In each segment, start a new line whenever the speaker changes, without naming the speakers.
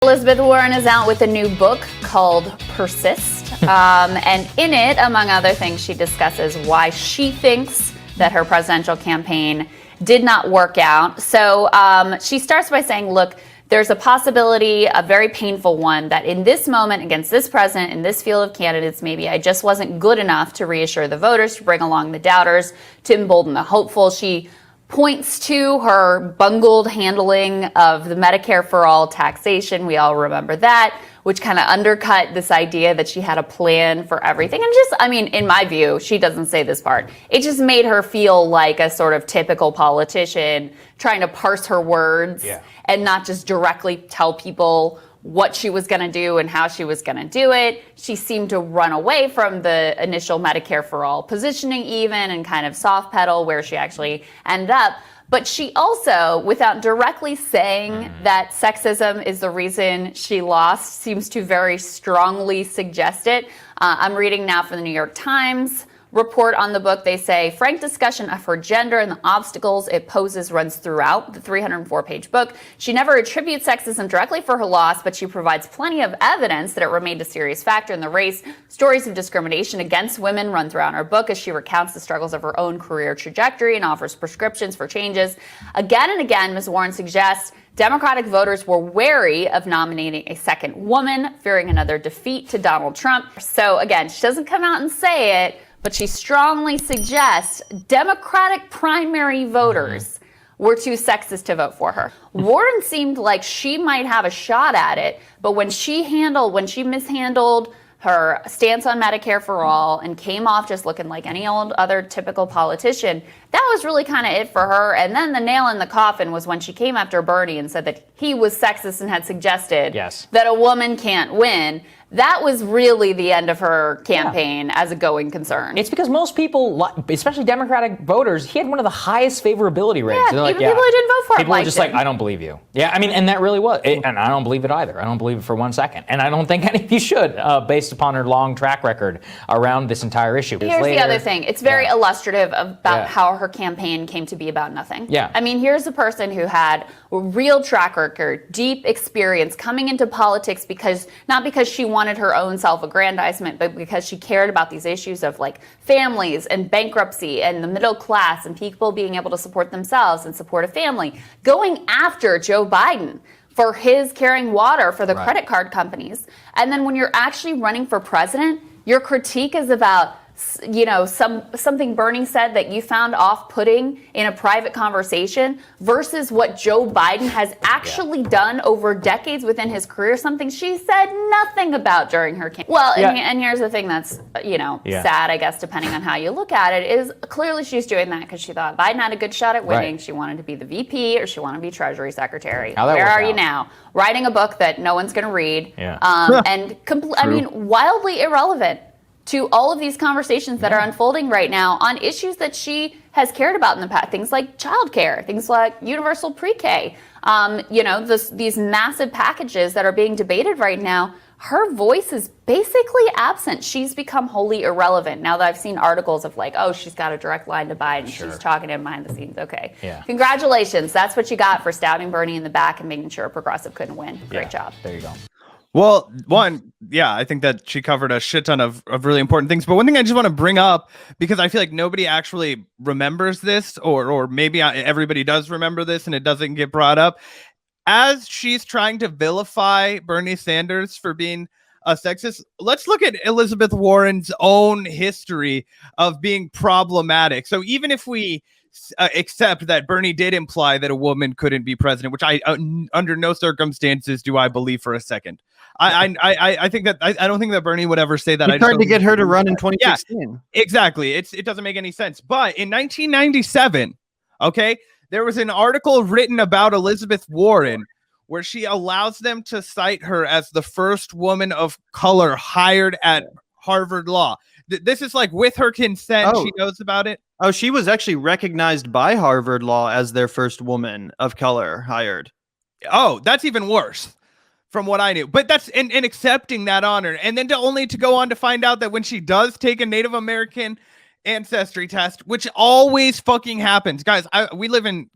Elizabeth Warren is out with a new book called Persist. And in it, among other things, she discusses why she thinks that her presidential campaign did not work out. So she starts by saying, look, there's a possibility, a very painful one, that in this moment against this president, in this field of candidates, maybe I just wasn't good enough to reassure the voters, to bring along the doubters, to embolden the hopeful. She points to her bungled handling of the Medicare for All taxation. We all remember that, which kind of undercut this idea that she had a plan for everything. And just, I mean, in my view, she doesn't say this part. It just made her feel like a sort of typical politician trying to parse her words and not just directly tell people what she was going to do and how she was going to do it. She seemed to run away from the initial Medicare for All positioning even and kind of soft pedal where she actually ended up. But she also, without directly saying that sexism is the reason she lost, seems to very strongly suggest it. I'm reading now from the New York Times report on the book. They say frank discussion of her gender and the obstacles it poses runs throughout the 304-page book. She never attributes sexism directly for her loss, but she provides plenty of evidence that it remained a serious factor in the race. Stories of discrimination against women run throughout her book as she recounts the struggles of her own career trajectory and offers prescriptions for changes. Again and again, Ms. Warren suggests Democratic voters were wary of nominating a second woman, fearing another defeat to Donald Trump. So again, she doesn't come out and say it, but she strongly suggests Democratic primary voters were too sexist to vote for her. Warren seemed like she might have a shot at it, but when she mishandled her stance on Medicare for All and came off just looking like any old other typical politician, that was really kind of it for her. And then the nail in the coffin was when she came after Bernie and said that he was sexist and had suggested that a woman can't win. That was really the end of her campaign as a going concern.
It's because most people, especially Democratic voters, he had one of the highest favorability rates.
Yeah, even people who didn't vote for him.
People were just like, I don't believe you. Yeah, I mean, and that really was. And I don't believe it either. I don't believe it for 1 second. And I don't think any of you should, based upon her long track record around this entire issue.
Here's the other thing. It's very illustrative about how her campaign came to be about nothing.
Yeah.
I mean, here's a person who had a real track record, deep experience coming into politics not because she wanted her own self-aggrandizement, but because she cared about these issues of like families and bankruptcy and the middle class and people being able to support themselves and support a family, going after Joe Biden for his carrying water for the credit card companies. And then when you're actually running for president, your critique is about something Bernie said that you found off-putting in a private conversation versus what Joe Biden has actually done over decades within his career, something she said nothing about during her campaign. Well, and here's the thing that's, sad, I guess, depending on how you look at it, is clearly she's doing that because she thought Biden had a good shot at winning. She wanted to be the VP or she wanted to be Treasury Secretary. Where are you now? Writing a book that no one's going to read wildly irrelevant to all of these conversations that are unfolding right now on issues that she has cared about in the past, things like childcare, things like universal pre-K, these massive packages that are being debated right now. Her voice is basically absent. She's become wholly irrelevant. Now that I've seen articles of like, oh, she's got a direct line to Biden. She's talking to him behind the scenes. Okay. Yeah. Congratulations. That's what you got for stabbing Bernie in the back and making sure a progressive couldn't win. Great job.
There you go.
Well, I think that she covered a shit ton of really important things. But one thing I just want to bring up, because I feel like nobody actually remembers this, or maybe everybody does remember this and it doesn't get brought up. As she's trying to vilify Bernie Sanders for being a sexist, let's look at Elizabeth Warren's own history of being problematic. So even if we accept that Bernie did imply that a woman couldn't be president, which I under no circumstances do I believe for a second. I think that I don't think that Bernie would ever say that.
He tried to get her to run in 2016.
Yeah, exactly. It doesn't make any sense. But in 1997, there was an article written about Elizabeth Warren where she allows them to cite her as the first woman of color hired at Harvard Law. This is like with her consent. She knows about it.
Oh, she was actually recognized by Harvard Law as their first woman of color hired.
Oh, that's even worse from what I knew. But that's in accepting that honor. And then to go on to find out that when she does take a Native American ancestry test, which always fucking happens. Guys, we live in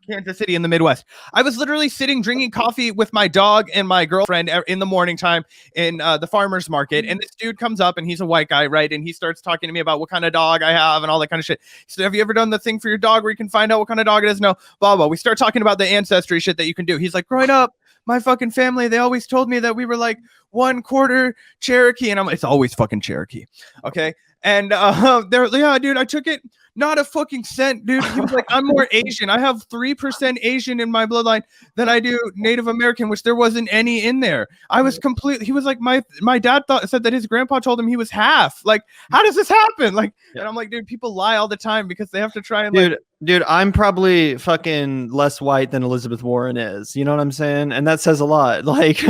Kansas City in the Midwest. I was literally sitting drinking coffee with my dog and my girlfriend in the morning time in the farmer's market. And this dude comes up and he's a white guy, right? And he starts talking to me about what kind of dog I have and all that kind of shit. He said, have you ever done the thing for your dog where you can find out what kind of dog it is? No, blah, blah. We start talking about the ancestry shit that you can do. He's like, growing up, my fucking family, they always told me that we were like 1/4 Cherokee. And I'm like, it's always fucking Cherokee. Okay. And they're like, yeah, dude, I took it. Not a fucking cent, dude. He was like, I'm more Asian. I have 3% Asian in my bloodline than I do Native American, which there wasn't any in there. I was completely, he was like, my dad said that his grandpa told him he was half. Like, how does this happen? Like, and I'm like, dude, people lie all the time because they have to try and
Dude, I'm probably fucking less white than Elizabeth Warren is. You know what I'm saying? And that says a lot. Like,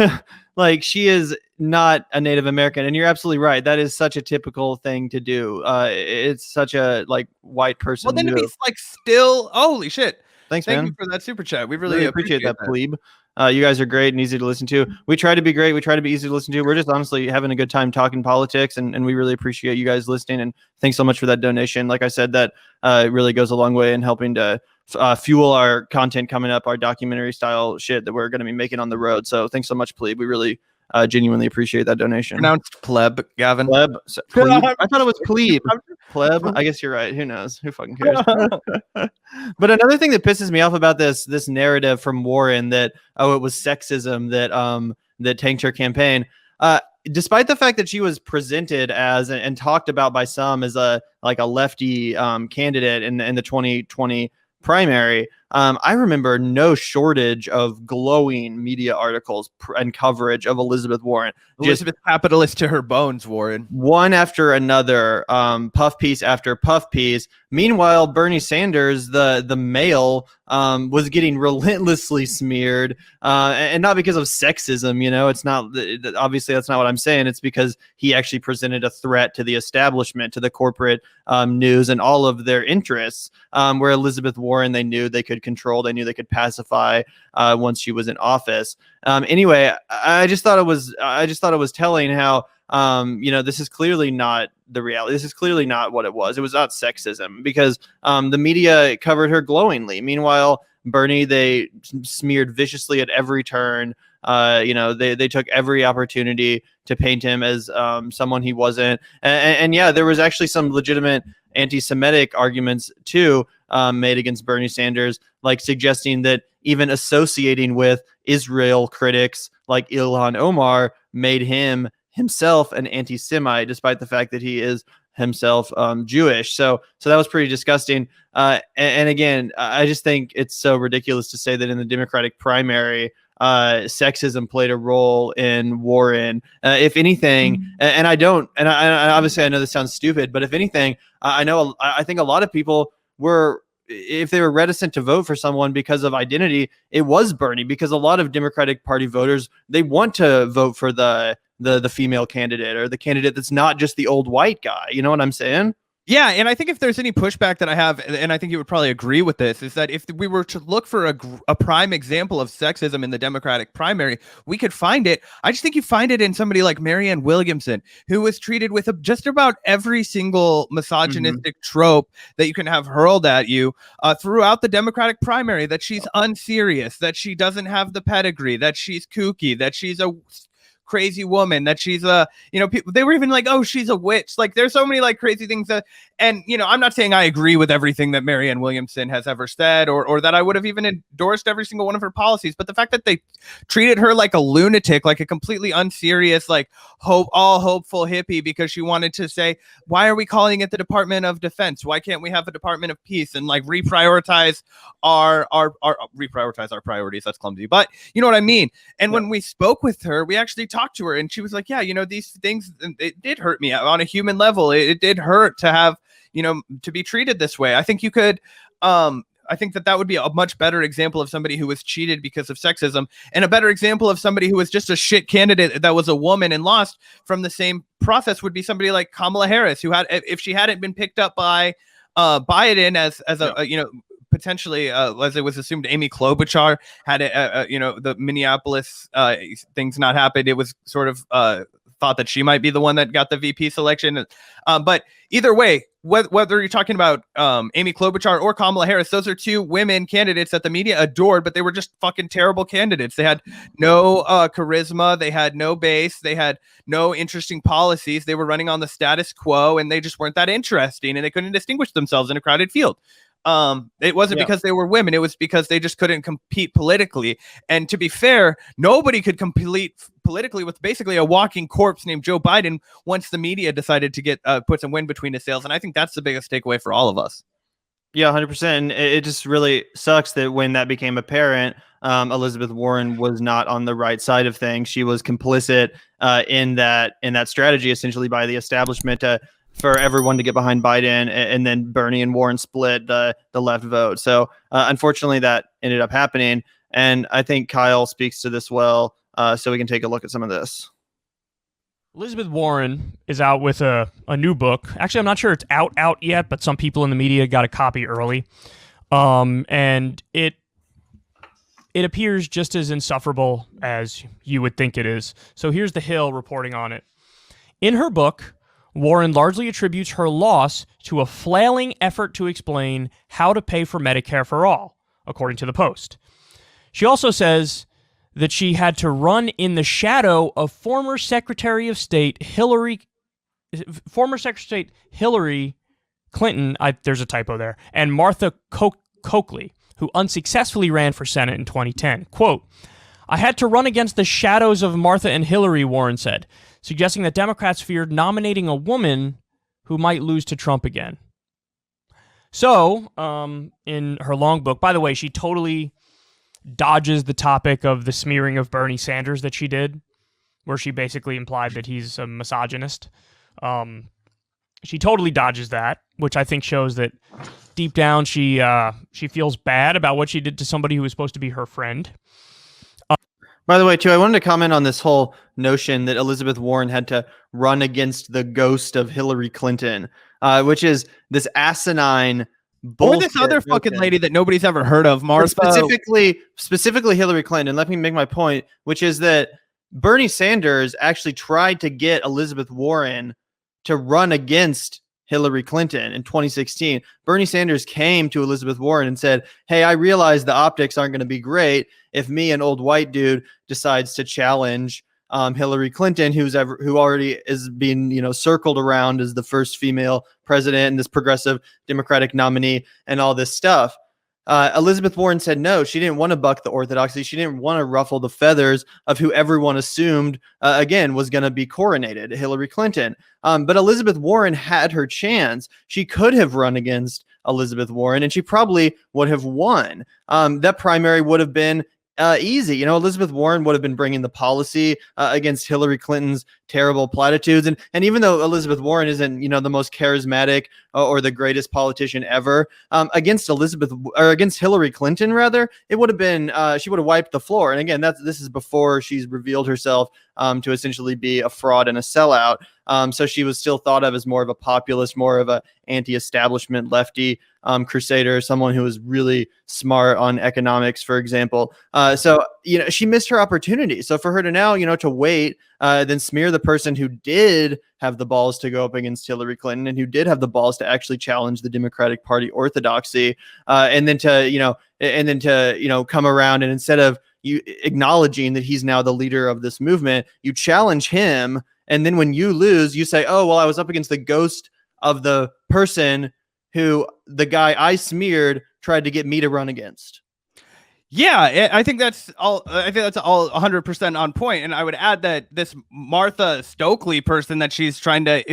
like she is not a Native American, and you're absolutely right. That is such a typical thing to do. It's such a like white person.
Well, then if he's like still, holy shit!
Thank
you for that super chat. We really
appreciate that, plebe. You guys are great and easy to listen to. We try to be great. We try to be easy to listen to. We're just honestly having a good time talking politics, and we really appreciate you guys listening. And thanks so much for that donation. Like I said, that really goes a long way in helping to fuel our content coming up, our documentary style shit that we're going to be making on the road. So thanks so much, plebe. We really genuinely appreciate that donation.
Pronounced pleb, Gavin.
Pleb. Plebe. I thought it was plebe. Pleb. I guess you're right. Who knows? Who fucking cares? But another thing that pisses me off about this narrative from Warren that it was sexism that tanked her campaign. Despite the fact that she was presented as and talked about by some as a lefty candidate in the 2020 primary, I remember no shortage of glowing media articles and coverage of Elizabeth Warren.
Elizabeth capitalist to her bones, Warren.
One after another, puff piece after puff piece. Meanwhile, Bernie Sanders, the male, was getting relentlessly smeared, and not because of sexism. You know, it's not obviously that's not what I'm saying. It's because he actually presented a threat to the establishment, to the corporate news, and all of their interests. Where Elizabeth Warren, they knew they could control, they knew they could pacify once she was in office. Anyway, I just thought it was telling how this is clearly not the reality. This is clearly not what it was. It was not sexism because the media covered her glowingly. Meanwhile, Bernie, they smeared viciously at every turn. They took every opportunity to paint him as someone he wasn't. And yeah, there was actually some legitimate anti-Semitic arguments too made against Bernie Sanders, like suggesting that even associating with Israel critics like Ilhan Omar made him himself an anti-Semite, despite the fact that he is himself Jewish. So that was pretty disgusting. And again, I just think it's so ridiculous to say that in the Democratic primary, sexism played a role in Warren. If anything, and I obviously I know this sounds stupid, but if anything, I think a lot of people were, if they were reticent to vote for someone because of identity, it was Bernie, because a lot of Democratic Party voters, they want to vote for the female candidate or the candidate that's not just the old white guy. You know what I'm saying?
Yeah, and I think if there's any pushback that I have, and I think you would probably agree with this, is that if we were to look for a prime example of sexism in the Democratic primary, we could find it. I just think you find it in somebody like Marianne Williamson, who was treated with just about every single misogynistic trope that you can have hurled at you throughout the Democratic primary, that she's unserious, that she doesn't have the pedigree, that she's kooky, that she's a crazy woman, that she's people, they were even like, oh, she's a witch. Like, there's so many like crazy things that, and I'm not saying I agree with everything that Marianne Williamson has ever said, or that I would have even endorsed every single one of her policies, but the fact that they treated her like a lunatic, like a completely unserious, like all hopeful hippie, because she wanted to say, why are we calling it the Department of Defense? Why can't we have a Department of Peace and like reprioritize our priorities? That's clumsy, but you know what I mean. And when we spoke with her, we actually talked to her, and she was like, yeah, these things, it did hurt me on a human level. It did hurt to have, to be treated this way. I think you could, I think that would be a much better example of somebody who was cheated because of sexism, and a better example of somebody who was just a shit candidate that was a woman and lost from the same process would be somebody like Kamala Harris, who had, if she hadn't been picked up by Biden as potentially, as it was assumed, Amy Klobuchar had the Minneapolis things not happened. It was sort of thought that she might be the one that got the VP selection. But either way, whether you're talking about Amy Klobuchar or Kamala Harris, those are two women candidates that the media adored, but they were just fucking terrible candidates. They had no charisma. They had no base. They had no interesting policies. They were running on the status quo, and they just weren't that interesting, and they couldn't distinguish themselves in a crowded field. It wasn't because they were women. It was because they just couldn't compete politically. And to be fair, nobody could compete politically with basically a walking corpse named Joe Biden once the media decided to get put some wind between his sails. And I think that's the biggest takeaway for all of us.
Yeah, 100%. And it just really sucks that when that became apparent, Elizabeth Warren was not on the right side of things. She was complicit in that strategy, essentially by the establishment for everyone to get behind Biden, and then Bernie and Warren split the left vote. So unfortunately, that ended up happening. And I think Kyle speaks to this well, so we can take a look at some of this.
Elizabeth Warren is out with a new book. Actually, I'm not sure it's out yet, but some people in the media got a copy early. And it appears just as insufferable as you would think it is. So here's The Hill reporting on it. In her book, Warren largely attributes her loss to a flailing effort to explain how to pay for Medicare for all, according to the Post. She also says that she had to run in the shadow of former Secretary of State Hillary Clinton, there's a typo there, and Martha Coakley, who unsuccessfully ran for Senate in 2010. Quote, "I had to run against the shadows of Martha and Hillary," Warren said, suggesting that Democrats feared nominating a woman who might lose to Trump again. So, in her long book, by the way, she totally dodges the topic of the smearing of Bernie Sanders that she did, where she basically implied that he's a misogynist. She totally dodges that, which I think shows that deep down she feels bad about what she did to somebody who was supposed to be her friend.
By the way, too, I wanted to comment on this whole notion that Elizabeth Warren had to run against the ghost of Hillary Clinton, which is this asinine bullshit.
Or this other fucking lady that nobody's ever heard of, Martha.
Specifically Hillary Clinton. Let me make my point, which is that Bernie Sanders actually tried to get Elizabeth Warren to run against Hillary Clinton in 2016. Bernie Sanders came to Elizabeth Warren and said, "Hey, I realize the optics aren't going to be great if me, an old white dude, decides to challenge Hillary Clinton, who already is being circled around as the first female president and this progressive Democratic nominee and all this stuff." Elizabeth Warren said no. She didn't want to buck the orthodoxy. She didn't want to ruffle the feathers of who everyone assumed, again, was going to be coronated, Hillary Clinton. But Elizabeth Warren had her chance. She could have run against Elizabeth Warren, and she probably would have won. That primary would have been easy. Elizabeth Warren would have been bringing the policy against Hillary Clinton's terrible platitudes. And even though Elizabeth Warren isn't, the most charismatic or the greatest politician ever, against Hillary Clinton, rather, it would have been, she would have wiped the floor. And again, this is before she's revealed herself to essentially be a fraud and a sellout. So she was still thought of as more of a populist, more of a anti-establishment lefty crusader, someone who was really smart on economics, for example. So she missed her opportunity. So for her to now, to wait, then smear the person who did have the balls to go up against Hillary Clinton and who did have the balls to actually challenge the Democratic Party orthodoxy, and then to come around and instead of you acknowledging that he's now the leader of this movement, you challenge him. And then when you lose, you say, "Oh, well, I was up against the ghost of the person who the guy I smeared tried to get me to run against."
Yeah, I think that's all. I think that's all 100% on point. And I would add that this Martha Stokely person that she's trying to,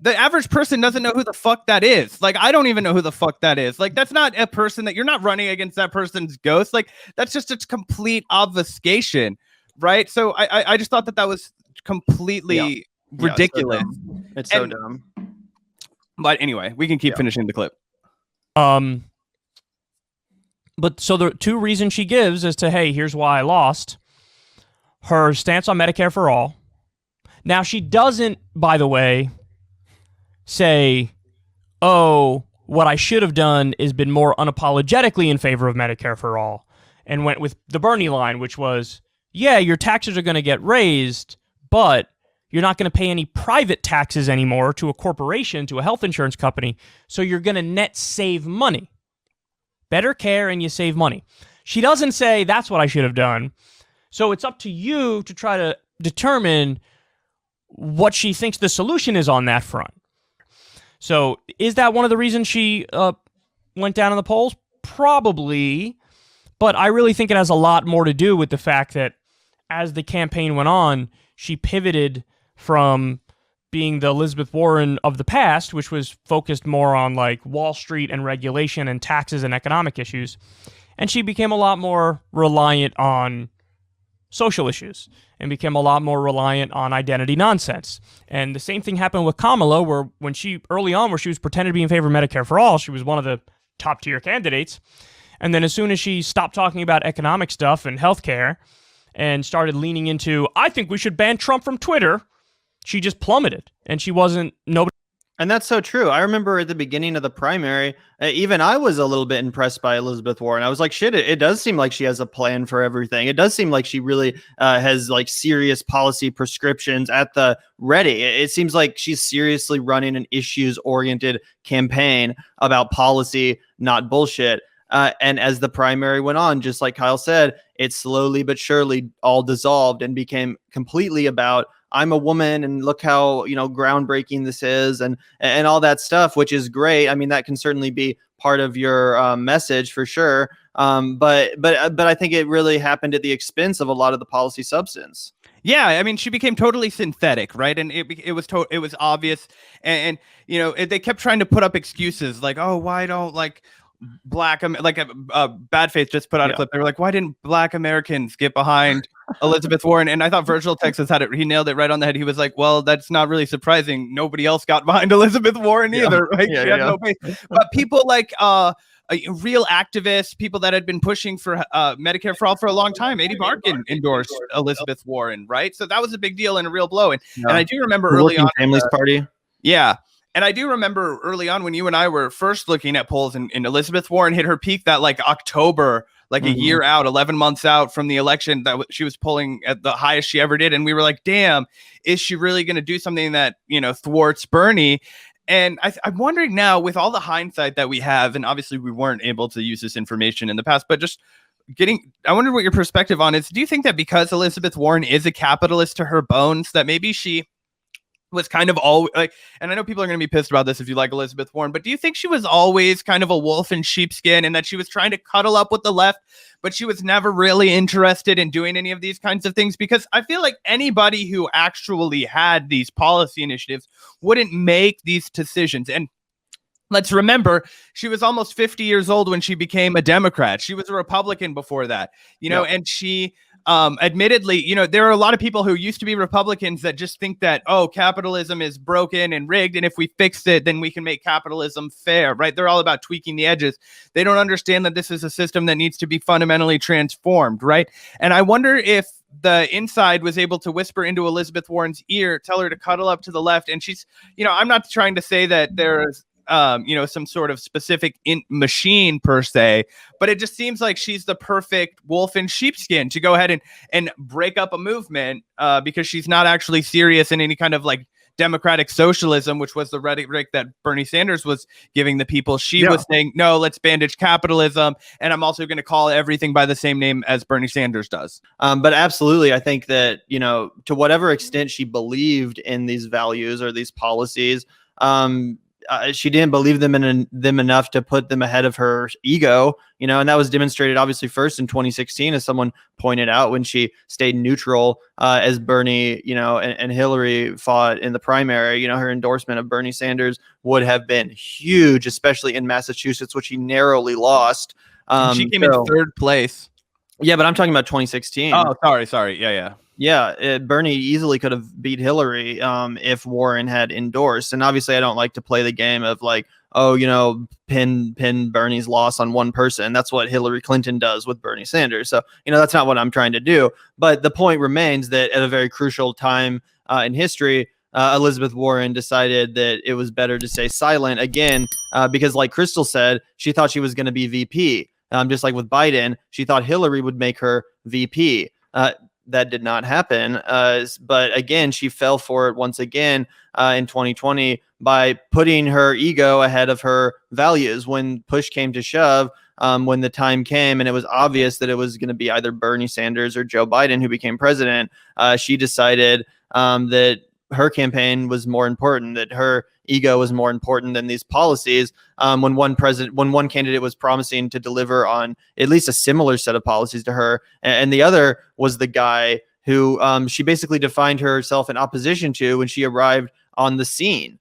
the average person doesn't know who the fuck that is. Like, I don't even know who the fuck that is. Like, that's not a person that you're not running against that person's ghost. Like, that's just a complete obfuscation, right? So I just thought that was completely ridiculous.
It's so dumb.
But anyway, we can keep finishing the clip.
But so the two reasons she gives as to, hey, here's why I lost. Her stance on Medicare for all. Now, she doesn't, by the way, say, oh, what I should have done is been more unapologetically in favor of Medicare for all, and went with the Bernie line, which was, yeah, your taxes are going to get raised, but You're not going to pay any private taxes anymore to a corporation, to a health insurance company. So you're going to net save money. Better care and you save money. She doesn't say that's what I should have done. So it's up to you to try to determine what she thinks the solution is on that front. So is that one of the reasons she went down in the polls? Probably. But I really think it has a lot more to do with the fact that as the campaign went on, she pivoted from being the Elizabeth Warren of the past, which was focused more on like Wall Street and regulation and taxes and economic issues. And she became a lot more reliant on social issues and became a lot more reliant on identity nonsense. And the same thing happened with Kamala, where when she, early on, where she was pretending to be in favor of Medicare for all, she was one of the top tier candidates. And then as soon as she stopped talking about economic stuff and healthcare and started leaning into, I think we should ban Trump from Twitter, she just plummeted. And she wasn't, nobody.
And that's so true. I remember at the beginning of the primary, even I was a little bit impressed by Elizabeth Warren. I was like, shit, it does seem like she has a plan for everything. It does seem like she really has like serious policy prescriptions at the ready. It seems like she's seriously running an issues-oriented campaign about policy, not bullshit. And as the primary went on, just like Kyle said, it slowly but surely all dissolved and became completely about I'm a woman and look how, groundbreaking this is and all that stuff, which is great. I mean, that can certainly be part of your message for sure. But I think it really happened at the expense of a lot of the policy substance.
Yeah, I mean, she became totally synthetic, right? And it was obvious, and they kept trying to put up excuses like, oh, why don't Bad Faith just put out a clip. They were like, why didn't Black Americans get behind Elizabeth Warren? And I thought Virgil Texas had it. He nailed it right on the head. He was like, well, that's not really surprising. Nobody else got behind Elizabeth Warren either, right? She had no base. But people like real activists, people that had been pushing for Medicare for all for a long time. Adi Barkan endorsed Elizabeth Warren, right? So that was a big deal and a real blow. And I do remember early on,
Families Party.
Yeah. And I do remember early on when you and I were first looking at polls and Elizabeth Warren hit her peak that like October, like a year out, 11 months out from the election, that she was polling at the highest she ever did. And we were like, damn, is she really going to do something that, thwarts Bernie? And I'm wondering now, with all the hindsight that we have, and obviously we weren't able to use this information in the past, but just I wonder what your perspective on is. Do you think that because Elizabeth Warren is a capitalist to her bones, that maybe she was kind of always like, and I know people are going to be pissed about this if you like Elizabeth Warren, but do you think she was always kind of a wolf in sheepskin and that she was trying to cuddle up with the left, but she was never really interested in doing any of these kinds of things? Because I feel like anybody who actually had these policy initiatives wouldn't make these decisions. And let's remember, she was almost 50 years old when she became a Democrat. She was a Republican before that, and she admittedly, there are a lot of people who used to be Republicans that just think that, oh, capitalism is broken and rigged, and if we fix it, then we can make capitalism fair, right? They're all about tweaking the edges. They don't understand that this is a system that needs to be fundamentally transformed, right? And I wonder if the inside was able to whisper into Elizabeth Warren's ear, tell her to cuddle up to the left. And she's, I'm not trying to say that there's some sort of specific machine per se, but it just seems like she's the perfect wolf in sheepskin to go ahead and break up a movement because she's not actually serious in any kind of like democratic socialism, which was the rhetoric that Bernie Sanders was giving the people. She was saying, no, let's bandage capitalism. And I'm also going to call everything by the same name as Bernie Sanders does.
But absolutely, I think that, to whatever extent she believed in these values or these policies, she didn't believe them in them enough to put them ahead of her ego, and that was demonstrated obviously first in 2016, as someone pointed out, when she stayed neutral as Bernie, and Hillary fought in the primary. Her endorsement of Bernie Sanders would have been huge, especially in Massachusetts, which he narrowly lost.
She came in third place.
Yeah, but I'm talking about 2016.
Oh, sorry. Yeah.
Yeah, Bernie easily could have beat Hillary if Warren had endorsed. And obviously, I don't like to play the game of like, pin Bernie's loss on one person. That's what Hillary Clinton does with Bernie Sanders. So, that's not what I'm trying to do. But the point remains that at a very crucial time in history, Elizabeth Warren decided that it was better to stay silent again because, like Krystal said, she thought she was going to be VP. Just like with Biden, she thought Hillary would make her VP. that did not happen. But again, she fell for it once again in 2020 by putting her ego ahead of her values when push came to shove. When the time came and it was obvious that it was going to be either Bernie Sanders or Joe Biden who became president, she decided that her campaign was more important, that her ego was more important than these policies. When one candidate was promising to deliver on at least a similar set of policies to her, and the other was the guy who she basically defined herself in opposition to when she arrived on the scene.